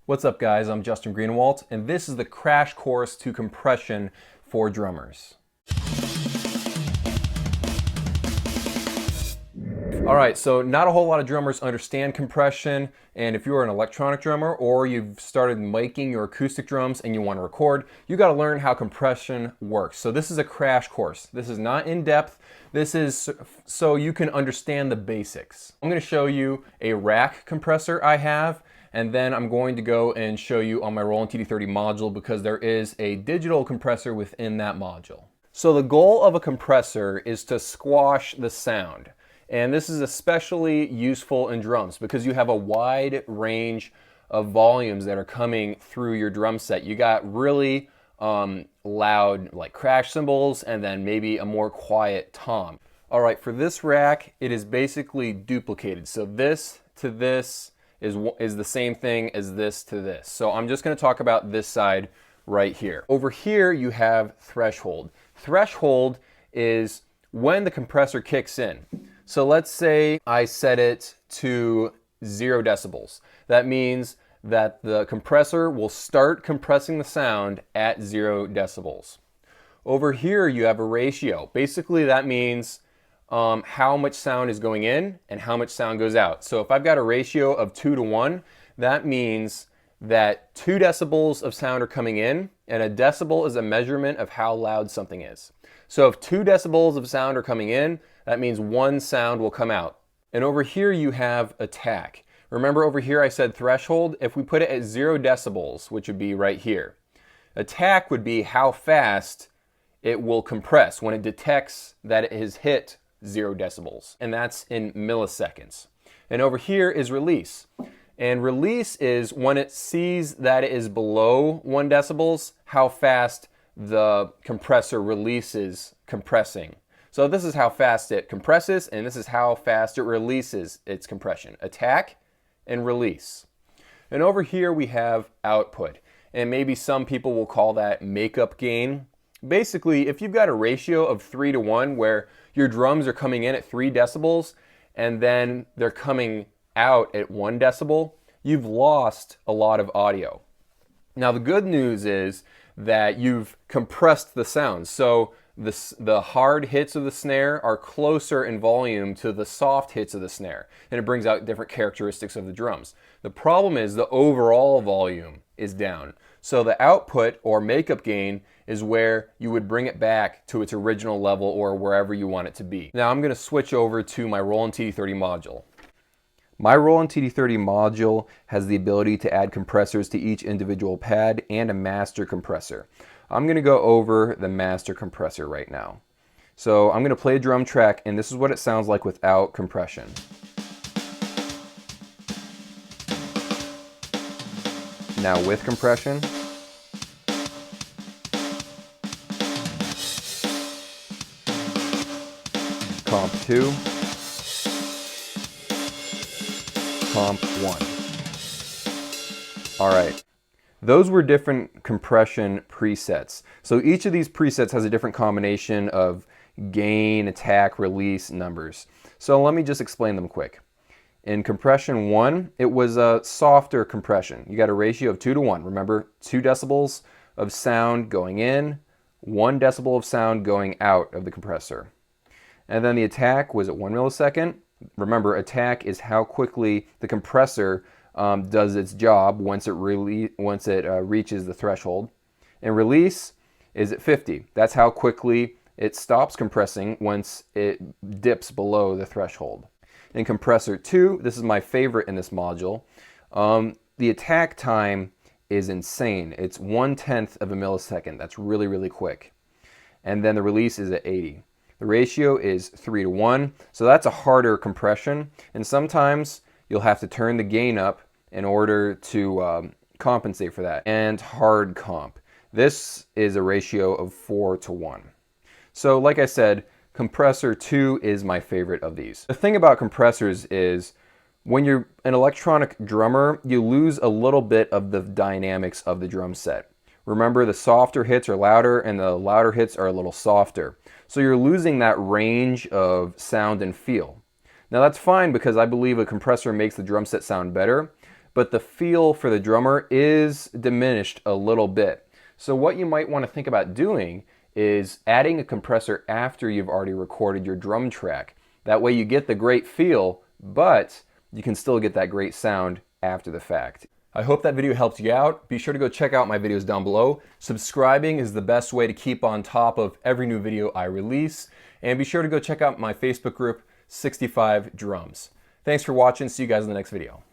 What's up guys, I'm Justin Greenwalt, and this is the crash course to compression for drummers. Alright, so not a whole lot of drummers understand compression, and if you're an electronic drummer or you've started making your acoustic drums and you want to record, you got to learn how compression works. So this is a crash course. This is not in depth. This is so you can understand the basics. I'm going to show you a rack compressor I have, and then I'm going to go and show you on my Roland TD30 module because there is a digital compressor within that module. So the goal of a compressor is to squash the sound. And this is especially useful in drums because you have a wide range of volumes that are coming through your drum set. You got really loud like crash cymbals and then maybe a more quiet tom. All right, for this rack, it is basically duplicated. So this to this is the same thing as this to this. So I'm just going to talk about this side right here. Over here you have threshold. Threshold is when the compressor kicks in. So let's say I set it to 0 decibels. That means that the compressor will start compressing the sound at 0 decibels. Over here you have a ratio. Basically that means how much sound is going in and how much sound goes out. So if I've got a ratio of 2 to 1, that means that 2 decibels of sound are coming in, and a decibel is a measurement of how loud something is. So if 2 decibels of sound are coming in, that means 1 sound will come out. And over here you have attack. Remember over here I said threshold? If we put it at 0 decibels, which would be right here, attack would be how fast it will compress when it detects that it has hit 0 decibels, and that's in milliseconds. And over here is release. And release is when it sees that it is below 1 decibels, how fast the compressor releases compressing. So this is how fast it compresses, and this is how fast it releases its compression. Attack and release. And over here we have output. And maybe some people will call that makeup gain. Basically, if you've got a ratio of 3 to 1 where your drums are coming in at 3 decibels and then they're coming out at 1 decibel, you've lost a lot of audio. Now the good news is that you've compressed the sound. So the hard hits of the snare are closer in volume to the soft hits of the snare, and it brings out different characteristics of the drums. The problem is the overall volume is down. So the output or makeup gain is where you would bring it back to its original level or wherever you want it to be. Now I'm going to switch over to my Roland TD30 module. My Roland TD30 module has the ability to add compressors to each individual pad and a master compressor. I'm going to go over the master compressor right now. So I'm going to play a drum track, and this is what it sounds like without compression. Now with compression. Comp 2. Comp 1. All right. Those were different compression presets. So each of these presets has a different combination of gain, attack, release numbers. So let me just explain them quick. In compression 1, it was a softer compression. You got a ratio of 2 to 1. Remember, 2 decibels of sound going in, 1 decibel of sound going out of the compressor. And then the attack was at 1 millisecond. Remember, attack is how quickly the compressor does its job once it reaches the threshold. And release is at 50. That's how quickly it stops compressing once it dips below the threshold. In compressor 2, this is my favorite in this module, the attack time is insane. It's 1/10 of a millisecond. That's really, really quick. And then the release is at 80. The ratio is 3 to 1, so that's a harder compression, and sometimes you'll have to turn the gain up in order to compensate for that. And hard comp. This is a ratio of 4 to 1. So like I said, compressor 2 is my favorite of these. The thing about compressors is when you're an electronic drummer, you lose a little bit of the dynamics of the drum set. Remember, the softer hits are louder and the louder hits are a little softer. So you're losing that range of sound and feel. Now that's fine because I believe a compressor makes the drum set sound better, but the feel for the drummer is diminished a little bit. So what you might want to think about doing is adding a compressor after you've already recorded your drum track. That way you get the great feel, but you can still get that great sound after the fact. I hope that video helped you out. Be sure to go check out my videos down below. Subscribing is the best way to keep on top of every new video I release. And be sure to go check out my Facebook group, 65 Drums. Thanks for watching. See you guys in the next video.